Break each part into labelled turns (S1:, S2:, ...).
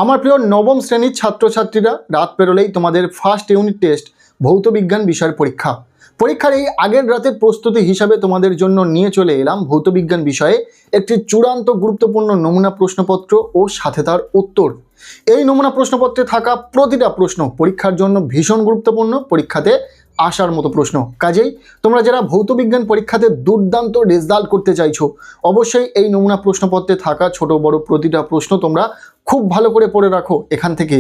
S1: আমার প্রিয় নবম শ্রেণীর ছাত্রছাত্রীরা, রাত পেরোলেই তোমাদের ফার্স্ট ইউনিট টেস্ট ভৌত বিজ্ঞান বিষয়ের পরীক্ষার এই আগের রাতের প্রস্তুতি হিসাবে তোমাদের জন্য নিয়ে চলে এলাম ভৌত বিজ্ঞান বিষয়ে একটি চূড়ান্ত গুরুত্বপূর্ণ নমুনা প্রশ্নপত্র ও সাথে তার উত্তর। এই নমুনা প্রশ্নপত্রে থাকা প্রতিটা প্রশ্ন পরীক্ষার জন্য ভীষণ গুরুত্বপূর্ণ, পরীক্ষাতে আসার মতো প্রশ্ন। কাজেই তোমরা যারা ভৌত বিজ্ঞান পরীক্ষাতে দুর্দান্ত রেজাল্ট করতে চাইছো, অবশ্যই এই নমুনা প্রশ্নপত্রে থাকা ছোট বড় প্রতিটা প্রশ্ন তোমরা খুব ভালো করে পড়ে রাখো। এখান থেকে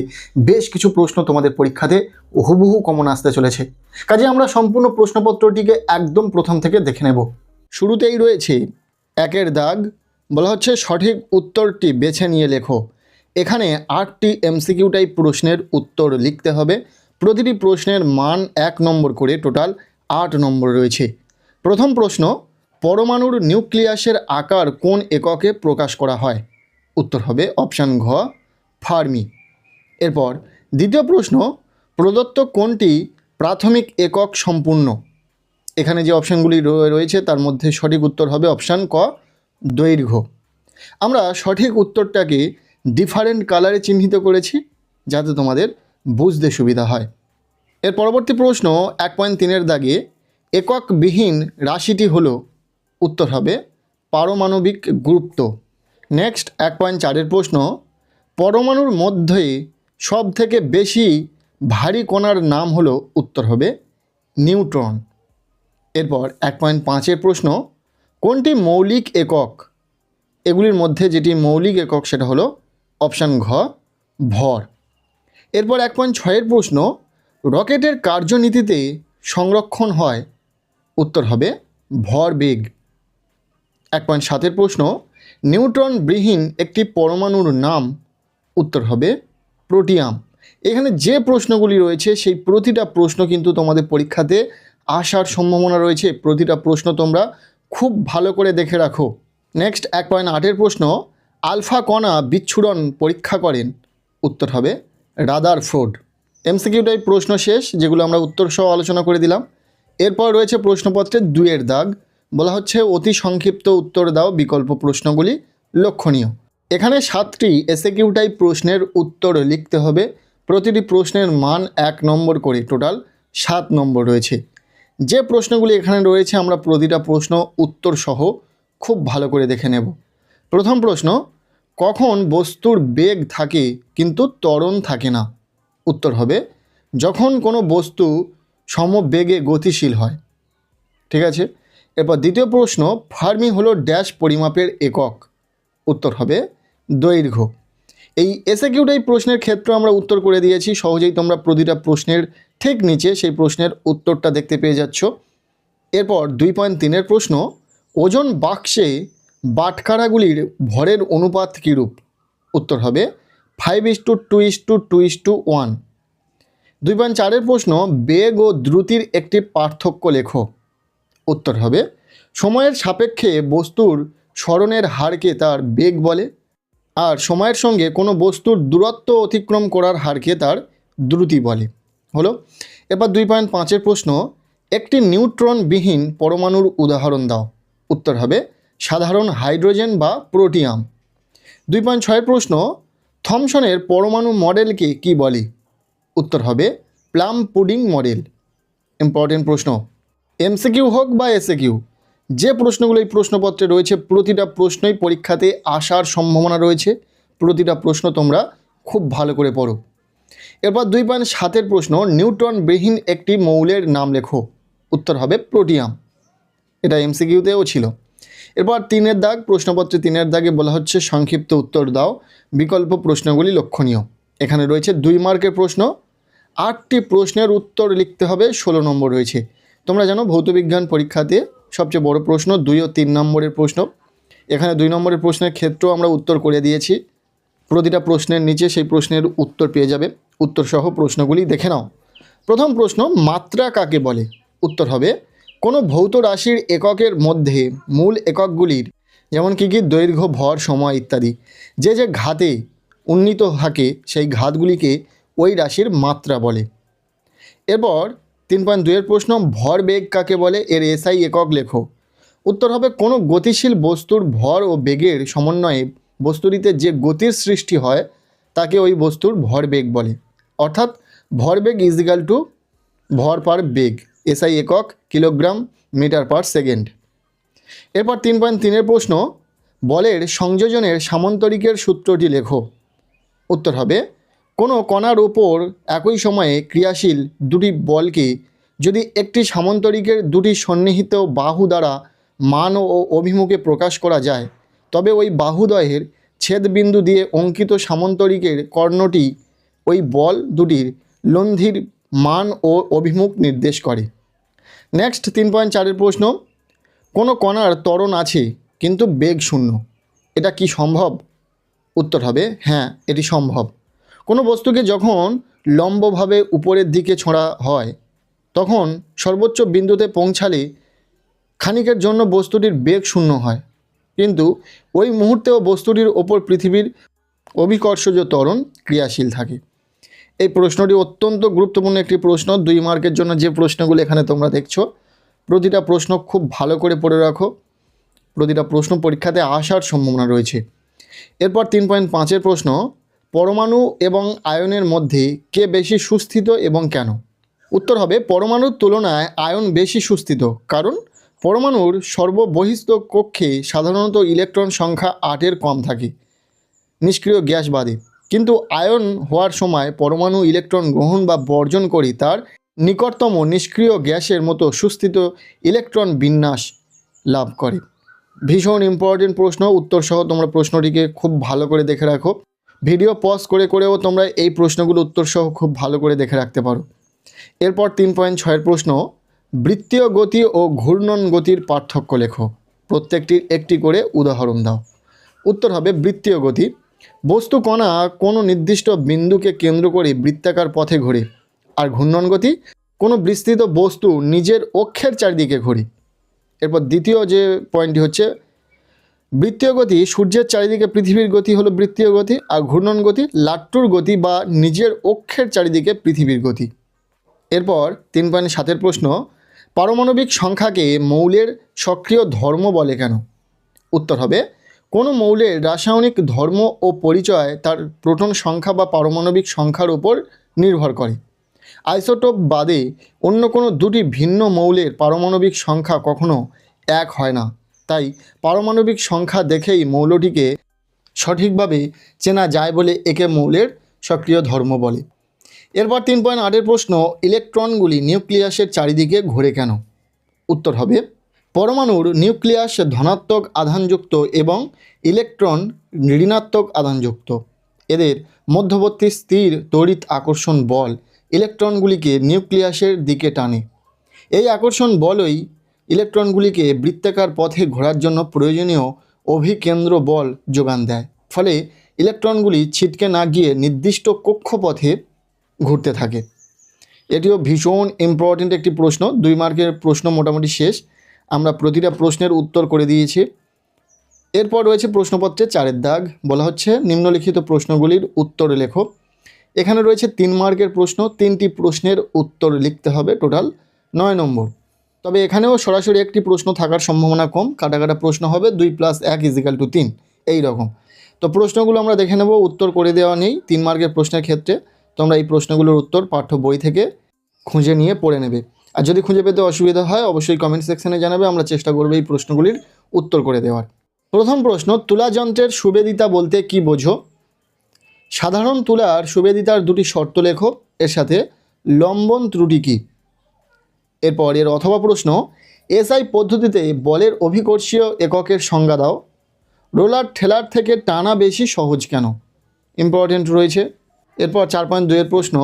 S1: বেশ কিছু প্রশ্ন তোমাদের পরীক্ষাতে হুবহু কমন আসতে চলেছে। কাজে আমরা সম্পূর্ণ প্রশ্নপত্রটিকে একদম প্রথম থেকে দেখে নেব। শুরুতেই রয়েছে একের দাগ, বলা হচ্ছে সঠিক উত্তরটি বেছে নিয়ে লেখো। এখানে 8টি এমসিকিউ টাইপ প্রশ্নের উত্তর লিখতে হবে। প্রতিটি প্রশ্নের মান 1 নম্বর করে, টোটাল 8 নম্বর রয়েছে। প্রথম প্রশ্ন, পরমাণুর নিউক্লিয়াসের আকার কোন এককে প্রকাশ করা হয়? উত্তর হবে অপশান ঘ, ফার্মি। এরপর দ্বিতীয় প্রশ্ন, প্রদত্ত কোনটি প্রাথমিক একক সম্পূর্ণ? এখানে যে অপশানগুলি রয়েছে তার মধ্যে সঠিক উত্তর হবে অপশান ক, দৈর্ঘ্য। আমরা সঠিক উত্তরটাকে ডিফারেন্ট কালারে চিহ্নিত করেছি যাতে তোমাদের বুঝতে সুবিধা হয়। এর পরবর্তী প্রশ্ন 1.3-এর দাগে, এককবিহীন রাশিটি হলো? উত্তর হবে পারমাণবিক গুরুত্ব। নেক্সট 1.4-এর প্রশ্ন, পরমাণুর মধ্যে সব থেকে বেশি ভারী কণার নাম হলো? উত্তর হবে নিউট্রন। এরপর 1.5-এর প্রশ্ন, কোনটি মৌলিক একক? এগুলির মধ্যে যেটি মৌলিক একক সেটা হলো অপশান ঘ, ভর। এরপর 1.6-এর প্রশ্ন, রকেটের কার্যনীতিতে সংরক্ষণ হয়? উত্তর হবে ভরবেগ। 1.7-এর প্রশ্ন, নিউট্রনবিহীন একটি পরমাণুর নাম? উত্তর হবে প্রোটিয়াম। এখানে যে প্রশ্নগুলি রয়েছে সেই প্রতিটা প্রশ্ন কিন্তু তোমাদের পরীক্ষাতে আসার সম্ভাবনা রয়েছে। প্রতিটা প্রশ্ন তোমরা খুব ভালো করে দেখে রাখো। নেক্সট 1.8-এর প্রশ্ন, আলফা কণা বিচ্ছুরণ পরীক্ষা করেন? উত্তর হবে রাদারফোর্ড। এমসিকিউ টাইপ প্রশ্ন শেষ, যেগুলো আমরা উত্তর সহ আলোচনা করে দিলাম। এরপর রয়েছে প্রশ্নপত্রের 2-এর দাগ, বলা হচ্ছে অতি সংক্ষিপ্ত উত্তর দাও, বিকল্প প্রশ্নগুলি লক্ষণীয়। এখানে 7টি এসএকিউ টাইপ প্রশ্নের উত্তর লিখতে হবে। প্রতিটি প্রশ্নের মান 1 নম্বর করে, টোটাল 7 নম্বর রয়েছে। যে প্রশ্নগুলি এখানে রয়েছে আমরা প্রতিটা প্রশ্ন উত্তর সহ খুব ভালো করে দেখে নেব। প্রথম প্রশ্ন, কখন বস্তুর বেগ থাকে কিন্তু ত্বরণ থাকে না? উত্তর হবে যখন কোনো বস্তু সমবেগে গতিশীল হয়। ঠিক আছে। এরপর দ্বিতীয় প্রশ্ন, ফার্মি হলো ড্যাশ পরিমাপের একক? উত্তর হবে দৈর্ঘ্য। এই এসএকিউ টাইপ প্রশ্নের ক্ষেত্রে আমরা উত্তর করে দিয়েছি, সহজেই তোমরা প্রতিটা প্রশ্নের ঠিক নিচে সেই প্রশ্নের উত্তরটা দেখতে পেয়ে যাচ্ছ। এরপর 2.3-এর প্রশ্ন, ওজন বাক্সে বাটখারাগুলির ভরের অনুপাত কীরূপ? উত্তর হবে 5:2:2:1। 2.4-এর প্রশ্ন, বেগ ও দ্রুতির একটি পার্থক্য লেখো। উত্তর হবে সময়ের সাপেক্ষে বস্তুর সরণের হারকে তার বেগ বলে, আর সময়ের সঙ্গে কোনো বস্তুর দূরত্ব অতিক্রম করার হারকে তার দ্রুতি বলে। হলো। এবার 2.5-এর প্রশ্ন, একটি নিউট্রনবিহীন পরমাণুর উদাহরণ দাও। উত্তর হবে সাধারণ হাইড্রোজেন বা প্রোটিয়াম। 2.6-এর প্রশ্ন, থমসনের পরমাণু মডেলকে কি বলে? উত্তর হবে প্লাম পুডিং মডেল। ইম্পর্টেন্ট প্রশ্ন, এমসিকিউ হোক বা এসএকিউ, যে প্রশ্নগুলো এই প্রশ্নপত্রে রয়েছে প্রতিটা প্রশ্নই পরীক্ষাতে আসার সম্ভাবনা রয়েছে। প্রতিটা প্রশ্ন তোমরা খুব ভালো করে পড়ো। এরপর 2.7-এর প্রশ্ন, নিউট্রনবিহীন একটি মৌলের নাম লেখো। উত্তর হবে প্রোটিয়াম। এটা এমসিকিউতেও ছিল। এরপর 3-এর দাগ, প্রশ্নপত্রে 3-এর দাগে বলা হচ্ছে সংক্ষিপ্ত উত্তর দাও, বিকল্প প্রশ্নগুলি লক্ষণীয়। এখানে রয়েছে 2 মার্কের প্রশ্ন। 8টি প্রশ্নের উত্তর লিখতে হবে, 16 নম্বর রয়েছে। তোমরা জানো ভৌতবিজ্ঞান পরীক্ষাতে সবচেয়ে বড় প্রশ্ন 2 ও 3 নম্বরের প্রশ্ন। এখানে 2 নম্বরের প্রশ্নের ক্ষেত্রেও আমরা উত্তর করে দিয়েছি। প্রতিটা প্রশ্নের নিচে সেই প্রশ্নের উত্তর পেয়ে যাবে। উত্তর সহ প্রশ্নগুলি দেখে নাও। প্রথম প্রশ্ন, মাত্রা কাকে বলে? উত্তর হবে কোনো ভৌত রাশির এককের মধ্যে মূল এককগুলির, যেমন কি দৈর্ঘ্য, ভর, সময় ইত্যাদি, যে যে ঘাতে উন্নীত থাকে সেই ঘাতগুলিকে ওই রাশির মাত্রা বলে। এরপর 3.2-এর প্রশ্ন, ভরবেগ কাকে বলে? এর এসআই একক লেখো। উত্তর হবে কোনো গতিশীল বস্তুর ভর ও বেগের সমন্বয়ে বস্তুটিতে যে গতির সৃষ্টি হয় তাকে ওই বস্তুর ভরবেগ বলে। অর্থাৎ ভরবেগ ইজ ইকাল টু ভর পার বেগ, এসআই একক কিলোগ্রাম মিটার পার সেকেন্ড। এরপর 3.3-এর প্রশ্ন, বলের সংযোজনের সামান্তরিকের সূত্রটি লেখো। উত্তর হবে, কোনো কণার ওপর একই সময়ে ক্রিয়াশীল দুটি বলকে যদি একটি সামান্তরিকের দুটি সন্নিহিত বাহু দ্বারা মান ও অভিমুখে প্রকাশ করা যায়, তবে ওই বাহুদ্বয়ের ছেদবিন্দু দিয়ে অঙ্কিত সামান্তরিকের কর্ণটি ওই বল দুটির লব্ধির মান ও অভিমুখ নির্দেশ করে। নেক্সট 3.4-এর প্রশ্ন, কোনো কণার ত্বরণ আছে কিন্তু বেগ শূন্য, এটা কি সম্ভব? উত্তর হবে, হ্যাঁ, এটি সম্ভব। কোনো বস্তুকে যখন লম্বভাবে উপরের দিকে ছোঁড়া হয় তখন সর্বোচ্চ বিন্দুতে পৌঁছালে খানিকের জন্য বস্তুটির বেগ শূন্য হয়, কিন্তু ওই মুহূর্তেও বস্তুটির ওপর পৃথিবীর অভিকর্ষজ ত্বরণ ক্রিয়াশীল থাকে। এই প্রশ্নটি অত্যন্ত গুরুত্বপূর্ণ একটি প্রশ্ন। 2 মার্কের জন্য যে প্রশ্নগুলো এখানে তোমরা দেখছো, প্রতিটা প্রশ্ন খুব ভালো করে পড়ে রাখো, প্রতিটা প্রশ্ন পরীক্ষাতে আসার সম্ভাবনা রয়েছে। এরপর 3.5-এর প্রশ্ন, পরমাণু এবং আয়নের মধ্যে কে বেশি সুস্থিত এবং কেন? উত্তর হবে, পরমাণুর তুলনায় আয়ন বেশি সুস্থিত, কারণ পরমাণুর সর্ববহিস্থ কক্ষে সাধারণত ইলেকট্রন সংখ্যা 8-এর কম থাকে নিষ্ক্রিয় গ্যাস বাদে, কিন্তু আয়ন হওয়ার সময় পরমাণু ইলেকট্রন গ্রহণ বা বর্জন করে তার নিকটতম নিষ্ক্রিয় গ্যাসের মতো সুস্থিত ইলেকট্রন বিন্যাস লাভ করে। ভীষণ ইম্পর্টেন্ট প্রশ্ন, উত্তর সহ তোমরা প্রশ্নটিকে খুব ভালো করে দেখে রাখো। ভিডিও পজ করে করেও তোমরা এই প্রশ্নগুলো উত্তর সহ খুব ভালো করে দেখে রাখতে পারো। এরপর 3.6-এর প্রশ্ন, বৃত্তীয় গতি ও ঘূর্ণন গতির পার্থক্য লেখো। প্রত্যেকটির একটি করে উদাহরণ দাও। উত্তর হবে, বৃত্তীয় গতি, বস্তু কণা কোনো নির্দিষ্ট বিন্দুকে কেন্দ্র করে বৃত্তাকার পথে ঘোরে, আর ঘূর্ণন গতি কোনো বিস্তৃত বস্তু নিজের অক্ষের চারিদিকে ঘোরে। এরপর দ্বিতীয় যে পয়েন্টটি হচ্ছে, বৃত্তীয় গতি সূর্যের চারিদিকে পৃথিবীর গতি হলো বৃত্তীয় গতি, আর ঘূর্ণন গতি লাট্টুর গতি বা নিজের অক্ষের চারিদিকে পৃথিবীর গতি। এরপর 3.7-এর প্রশ্ন, পারমাণবিক সংখ্যাকে মৌলের সক্রিয় ধর্ম বলে কেন? উত্তর হবে, কোনো মৌলের রাসায়নিক ধর্ম ও পরিচয় তার প্রোটন সংখ্যা বা পারমাণবিক সংখ্যার উপর নির্ভর করে। আইসোটোপ বাদে অন্য কোনো দুটি ভিন্ন মৌলের পারমাণবিক সংখ্যা কখনো এক হয় না, তাই পারমাণবিক সংখ্যা দেখেই মৌলটিকে সঠিকভাবে চেনা যায় বলে একে মৌলের সক্রিয় ধর্ম বলে। এরপর 3.8-এর প্রশ্ন, ইলেকট্রনগুলি নিউক্লিয়াসের চারিদিকে ঘোরে কেন? উত্তর হবে, পরমাণুর নিউক্লিয়াস ধনাত্মক আধানযুক্ত এবং ইলেকট্রন ঋণাত্মক আধানযুক্ত। এদের মধ্যবর্তী স্থির তড়িৎ আকর্ষণ বল ইলেকট্রনগুলিকে নিউক্লিয়াসের দিকে টানে। এই আকর্ষণ বলই ইলেকট্রনগুলিকে বৃত্তাকার পথে ঘোরার জন্য প্রয়োজনীয় অভিকেন্দ্র বল যোগান দেয়, ফলে ইলেকট্রনগুলি ছিটকে না গিয়ে নির্দিষ্ট কক্ষপথে ঘুরতে থাকে। এটিও ভীষণ ইম্পর্টেন্ট একটি প্রশ্ন। 2 মার্কের প্রশ্ন মোটামুটি শেষ, আমরা প্রতিটা প্রশ্নের উত্তর করে দিয়েছি। এরপর রয়েছে প্রশ্নপত্রে 4-এর দাগ, বলা হচ্ছে নিম্নলিখিত প্রশ্নগুলির উত্তর লেখো। এখানে রয়েছে 3 মার্কের প্রশ্ন, 3টি প্রশ্নের উত্তর লিখতে হবে, টোটাল 9 নম্বর। তবে এখানেও সরাসরি একটি প্রশ্ন থাকার সম্ভাবনা কম, কাটা কাটা প্রশ্ন হবে, 2 + 1 = 3 এই রকম। তো প্রশ্নগুলো আমরা দেখে নেব, উত্তর করে দেওয়া নেই 3 মার্কের প্রশ্নের ক্ষেত্রে। তোমরা এই প্রশ্নগুলোর উত্তর পাঠ্য বই থেকে খুঁজে নিয়ে পড়ে নেবে। আর যদি খুঁজে পেতে অসুবিধা হয় অবশ্যই কমেন্ট সেকশনে জানাবে, আমরা চেষ্টা করব এই প্রশ্নগুলির উত্তর করে দেওয়ার। প্রথম প্রশ্ন, তুলা যন্ত্রের সুবেদিতা বলতে কি বোঝো? সাধারণ তুলার সুবেদিতার দুটি শর্ত লেখো, এর সাথে লম্বন ত্রুটি কী? এরপর এর অথবা প্রশ্ন, এসআই পদ্ধতিতে বলের অভিকর্ষীয় এককের সংজ্ঞা দাও। রোলার ঠেলার থেকে টানা বেশি সহজ কেন? ইম্পর্টেন্ট রয়েছে। এরপর 4.2-এর প্রশ্ন,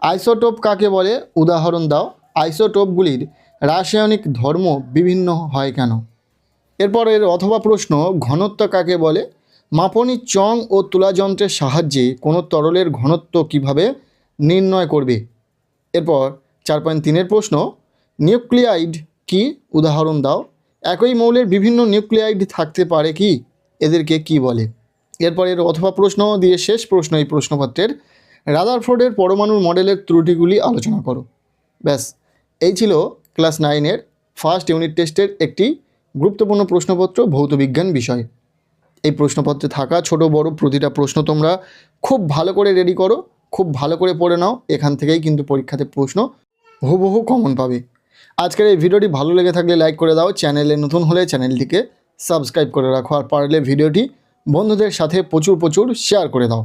S1: আইসোটোপ কাকে বলে? উদাহরণ দাও। আইসোটোপগুলির রাসায়নিক ধর্ম বিভিন্ন হয় কেন? এরপর এর অথবা প্রশ্ন, ঘনত্ব কাকে বলে? মাপনী চং ও তুলাযন্ত্রের সাহায্যে কোনো তরলের ঘনত্ব কিভাবে নির্ণয় করবে? এরপর 4.3-এর প্রশ্ন, নিউক্লিয়াইড কি? উদাহরণ দাও। একই মৌলের বিভিন্ন নিউক্লিয়াইড থাকতে পারে কি? এদেরকে কি বলে? এরপর এর অথবা প্রশ্ন দিয়ে শেষ প্রশ্ন এই প্রশ্নপত্রের, রাদারফোর্ডের পরমাণুর মডেলের ত্রুটিগুলি আলোচনা করো। ব্যাস, এই ছিল ক্লাস 9-এর ফার্স্ট ইউনিট টেস্টের একটি গুরুত্বপূর্ণ প্রশ্নপত্র ভৌতবিজ্ঞান বিষয়। এই প্রশ্নপত্রে থাকা ছোট বড় প্রতিটা প্রশ্ন তোমরা খুব ভালো করে রেডি করো, খুব ভালো করে পড়ে নাও। এখান থেকেই কিন্তু পরীক্ষাতে প্রশ্ন হুবহু কমন পাবে। আজকের এই ভিডিওটি ভালো লেগে থাকলে লাইক করে দাও, চ্যানেলে নতুন হলে চ্যানেলটিকে সাবস্ক্রাইব করে রাখো, আর পারলে ভিডিওটি বন্ধুদের সাথে প্রচুর শেয়ার করে দাও।